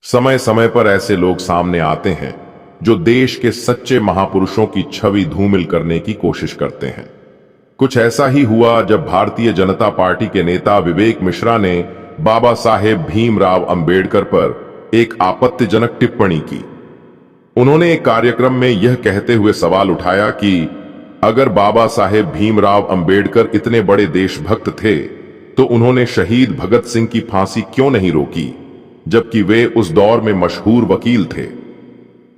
समय समय पर ऐसे लोग सामने आते हैं जो देश के सच्चे महापुरुषों की छवि धूमिल करने की कोशिश करते हैं। कुछ ऐसा ही हुआ जब भारतीय जनता पार्टी के नेता विवेक मिश्रा ने बाबा साहेब भीमराव अंबेडकर पर एक आपत्तिजनक टिप्पणी की। उन्होंने एक कार्यक्रम में यह कहते हुए सवाल उठाया कि अगर बाबा साहेब भीमराव अंबेडकर इतने बड़े देशभक्त थे तो उन्होंने शहीद भगत सिंह की फांसी क्यों नहीं रोकी, जबकि वे उस दौर में मशहूर वकील थे।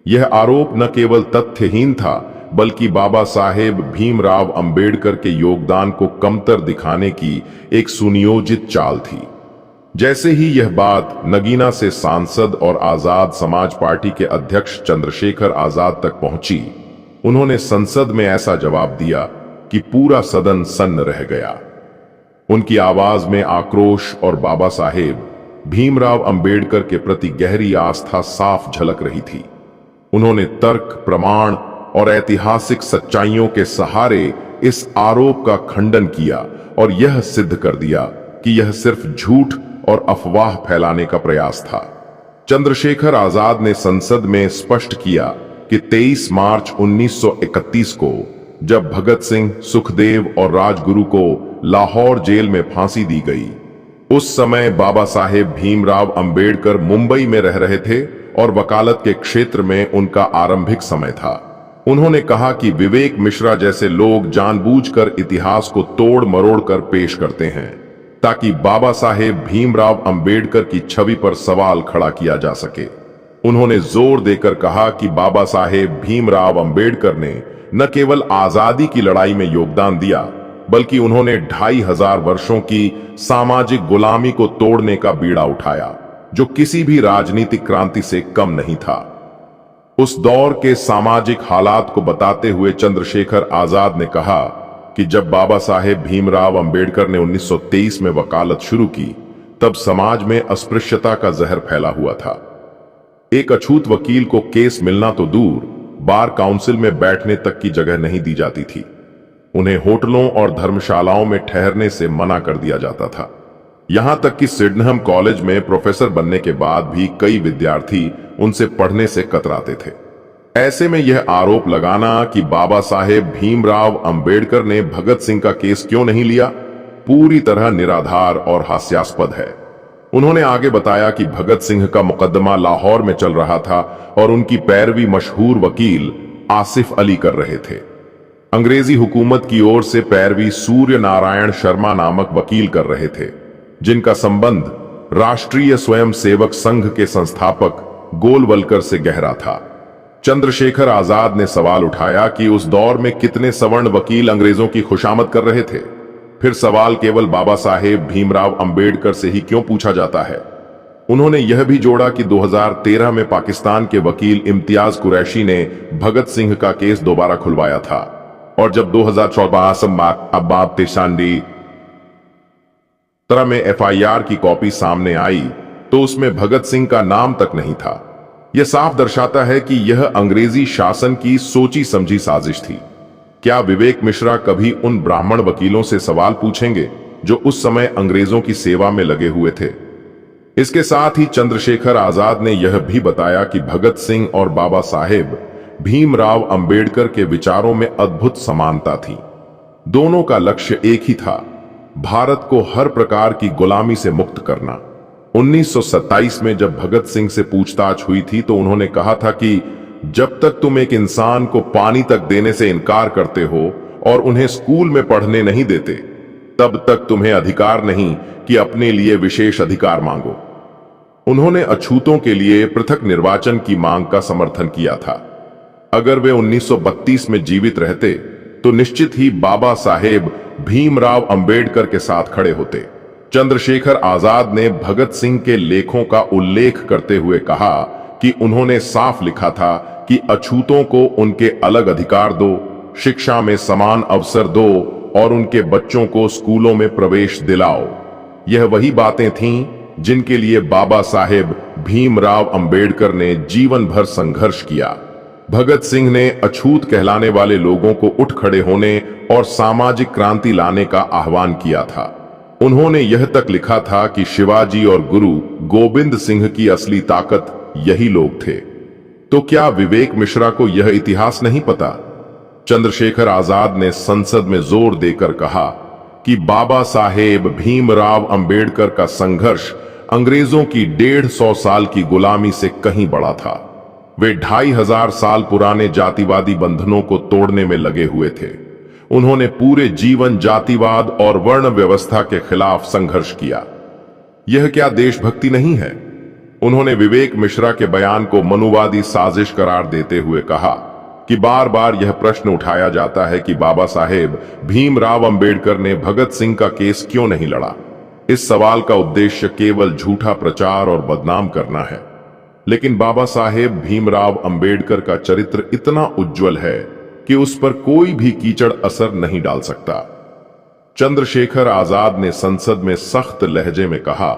यह आरोप न केवल तथ्यहीन था बल्कि बाबा साहेब भीमराव अंबेडकर के योगदान को कमतर दिखाने की एक सुनियोजित चाल थी। जैसे ही यह बात नगीना से सांसद और आजाद समाज पार्टी के अध्यक्ष चंद्रशेखर आजाद तक पहुंची, उन्होंने संसद में ऐसा जवाब दिया कि पूरा सदन सन्न रह गया। उनकी आवाज में आक्रोश और बाबा साहेब भीमराव अंबेडकर के प्रति गहरी आस्था साफ झलक रही थी। उन्होंने तर्क, प्रमाण और ऐतिहासिक सच्चाइयों के सहारे इस आरोप का खंडन किया और यह सिद्ध कर दिया कि यह सिर्फ झूठ और अफवाह फैलाने का प्रयास था। चंद्रशेखर आजाद ने संसद में स्पष्ट किया कि 23 मार्च 1931 को जब भगत सिंह, सुखदेव और राजगुरु को लाहौर जेल में फांसी दी गई, उस समय बाबा साहेब भीमराव अंबेडकर मुंबई में रह रहे थे और वकालत के क्षेत्र में उनका आरंभिक समय था। उन्होंने कहा कि विवेक मिश्रा जैसे लोग जानबूझकर इतिहास को तोड़ मरोड़ कर पेश करते हैं ताकि बाबा साहेब भीमराव अंबेडकर की छवि पर सवाल खड़ा किया जा सके। उन्होंने जोर देकर कहा कि बाबा साहेब भीमराव अंबेडकर ने न केवल आजादी की लड़ाई में योगदान दिया बल्कि उन्होंने 2500 वर्षों की सामाजिक गुलामी को तोड़ने का बीड़ा उठाया, जो किसी भी राजनीतिक क्रांति से कम नहीं था। उस दौर के सामाजिक हालात को बताते हुए चंद्रशेखर आजाद ने कहा कि जब बाबा साहेब भीमराव अंबेडकर ने 1923 में वकालत शुरू की, तब समाज में अस्पृश्यता का जहर फैला हुआ था। एक अछूत वकील को केस मिलना तो दूर, बार काउंसिल में बैठने तक की जगह नहीं दी जाती थी। उन्हें होटलों और धर्मशालाओं में ठहरने से मना कर दिया जाता था। यहां तक कि सिडनहम कॉलेज में प्रोफेसर बनने के बाद भी कई विद्यार्थी उनसे पढ़ने से कतराते थे। ऐसे में यह आरोप लगाना कि बाबा साहेब भीमराव अंबेडकर ने भगत सिंह का केस क्यों नहीं लिया, पूरी तरह निराधार और हास्यास्पद है। उन्होंने आगे बताया कि भगत सिंह का मुकदमा लाहौर में चल रहा था और उनकी पैरवी मशहूर वकील आसिफ अली कर रहे थे। अंग्रेजी हुकूमत की ओर से पैरवी सूर्य नारायण शर्मा नामक वकील कर रहे थे, जिनका संबंध राष्ट्रीय स्वयंसेवक संघ के संस्थापक गोलवलकर से गहरा था। चंद्रशेखर आजाद ने सवाल उठाया कि उस दौर में कितने सवर्ण वकील अंग्रेजों की खुशामद कर रहे थे। फिर सवाल केवल बाबा साहेब भीमराव अंबेडकर से ही क्यों पूछा जाता है। उन्होंने यह भी जोड़ा कि 2013 में पाकिस्तान के वकील इम्तियाज कुरैशी ने भगत सिंह का केस दोबारा खुलवाया था और जब 2014 में एफआईआर की कॉपी सामने आई तो उसमें भगत सिंह का नाम तक नहीं था। यह साफ दर्शाता है कि यह अंग्रेजी शासन की सोची समझी साजिश थी। क्या विवेक मिश्रा कभी उन ब्राह्मण वकीलों से सवाल पूछेंगे जो उस समय अंग्रेजों की सेवा में लगे हुए थे? इसके साथ ही चंद्रशेखर आजाद ने यह भी बताया कि भगत सिंह और बाबा साहेब भीमराव अंबेडकर के विचारों में अद्भुत समानता थी। दोनों का लक्ष्य एक ही था, भारत को हर प्रकार की गुलामी से मुक्त करना। 1927 में जब भगत सिंह से पूछताछ हुई थी तो उन्होंने कहा था कि जब तक तुम एक इंसान को पानी तक देने से इनकार करते हो और उन्हें स्कूल में पढ़ने नहीं देते, तब तक तुम्हें अधिकार नहीं कि अपने लिए विशेष अधिकार मांगो। उन्होंने अछूतों के लिए पृथक निर्वाचन की मांग का समर्थन किया था। अगर वे 1932 में जीवित रहते तो निश्चित ही बाबा साहेब भीमराव अंबेडकर के साथ खड़े होते। चंद्रशेखर आजाद ने भगत सिंह के लेखों का उल्लेख करते हुए कहा कि उन्होंने साफ लिखा था कि अछूतों को उनके अलग अधिकार दो, शिक्षा में समान अवसर दो और उनके बच्चों को स्कूलों में प्रवेश दिलाओ। यह वही बातें थीं जिनके लिए बाबा साहेब भीमराव अंबेडकर ने जीवन भर संघर्ष किया। भगत सिंह ने अछूत कहलाने वाले लोगों को उठ खड़े होने और सामाजिक क्रांति लाने का आह्वान किया था। उन्होंने यह तक लिखा था कि शिवाजी और गुरु गोविंद सिंह की असली ताकत यही लोग थे। तो क्या विवेक मिश्रा को यह इतिहास नहीं पता? चंद्रशेखर आजाद ने संसद में जोर देकर कहा कि बाबा साहेब भीमराव अंबेडकर का संघर्ष अंग्रेजों की 150 साल की गुलामी से कहीं बड़ा था। वे 2500 साल पुराने जातिवादी बंधनों को तोड़ने में लगे हुए थे। उन्होंने पूरे जीवन जातिवाद और वर्ण व्यवस्था के खिलाफ संघर्ष किया। यह क्या देशभक्ति नहीं है? उन्होंने विवेक मिश्रा के बयान को मनुवादी साजिश करार देते हुए कहा कि बार बार यह प्रश्न उठाया जाता है कि बाबा साहेब भीमराव अंबेडकर ने भगत सिंह का केस क्यों नहीं लड़ा। इस सवाल का उद्देश्य केवल झूठा प्रचार और बदनाम करना है। लेकिन बाबा साहेब भीमराव अंबेडकर का चरित्र इतना उज्जवल है कि उस पर कोई भी कीचड़ असर नहीं डाल सकता। चंद्रशेखर आजाद ने संसद में सख्त लहजे में कहा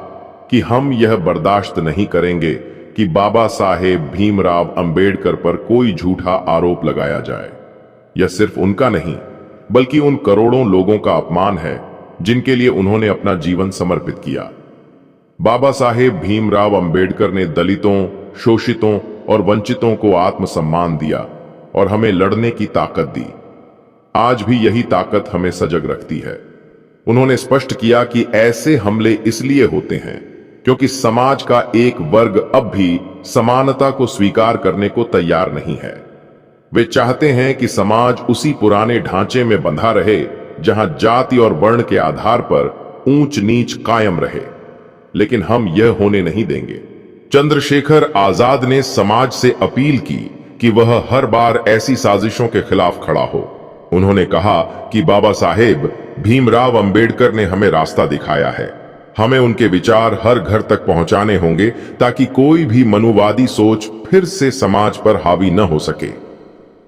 कि हम यह बर्दाश्त नहीं करेंगे कि बाबा साहेब भीमराव अंबेडकर पर कोई झूठा आरोप लगाया जाए। यह सिर्फ उनका नहीं बल्कि उन करोड़ों लोगों का अपमान है जिनके लिए उन्होंने अपना जीवन समर्पित किया। बाबा साहेब भीमराव अंबेडकर ने दलितों, शोषितों और वंचितों को आत्मसम्मान दिया और हमें लड़ने की ताकत दी। आज भी यही ताकत हमें सजग रखती है। उन्होंने स्पष्ट किया कि ऐसे हमले इसलिए होते हैं क्योंकि समाज का एक वर्ग अब भी समानता को स्वीकार करने को तैयार नहीं है। वे चाहते हैं कि समाज उसी पुराने ढांचे में बंधा रहे जहां जाति और वर्ण के आधार पर ऊंच नीच कायम रहे। लेकिन हम यह होने नहीं देंगे। चंद्रशेखर आजाद ने समाज से अपील की कि वह हर बार ऐसी साजिशों के खिलाफ खड़ा हो। उन्होंने कहा कि बाबा साहेब भीमराव अंबेडकर ने हमें रास्ता दिखाया है। हमें उनके विचार हर घर तक पहुंचाने होंगे ताकि कोई भी मनुवादी सोच फिर से समाज पर हावी न हो सके।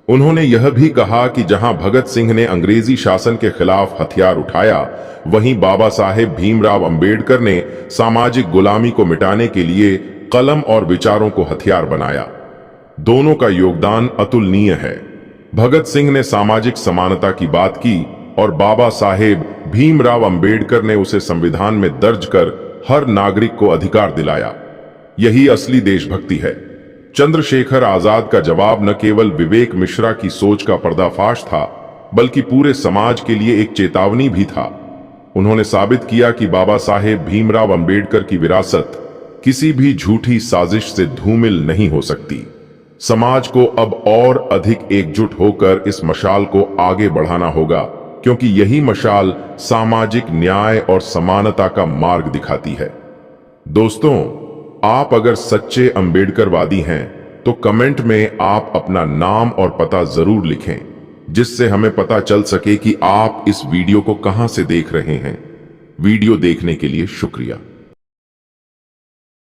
उन्होंने यह भी कहा कि जहां भगत सिंह ने अंग्रेजी शासन के खिलाफ हथियार उठाया, वहीं बाबा साहेब भीमराव अंबेडकर ने सामाजिक गुलामी को मिटाने के लिए कलम और विचारों को हथियार बनाया। दोनों का योगदान अतुलनीय है। भगत सिंह ने सामाजिक समानता की बात की और बाबा साहेब भीमराव अंबेडकर ने उसे संविधान में दर्ज कर हर नागरिक को अधिकार दिलाया। यही असली देशभक्ति है। चंद्रशेखर आजाद का जवाब न केवल विवेक मिश्रा की सोच का पर्दाफाश था बल्कि पूरे समाज के लिए एक चेतावनी भी था। उन्होंने साबित किया कि बाबा साहेब भीमराव अंबेडकर की विरासत किसी भी झूठी साजिश से धूमिल नहीं हो सकती। समाज को अब और अधिक एकजुट होकर इस मशाल को आगे बढ़ाना होगा क्योंकि यही मशाल सामाजिक न्याय और समानता का मार्ग दिखाती है। दोस्तों, आप अगर सच्चे अंबेडकरवादी हैं तो कमेंट में आप अपना नाम और पता जरूर लिखें, जिससे हमें पता चल सके कि आप इस वीडियो को कहां से देख रहे हैं। वीडियो देखने के लिए शुक्रिया।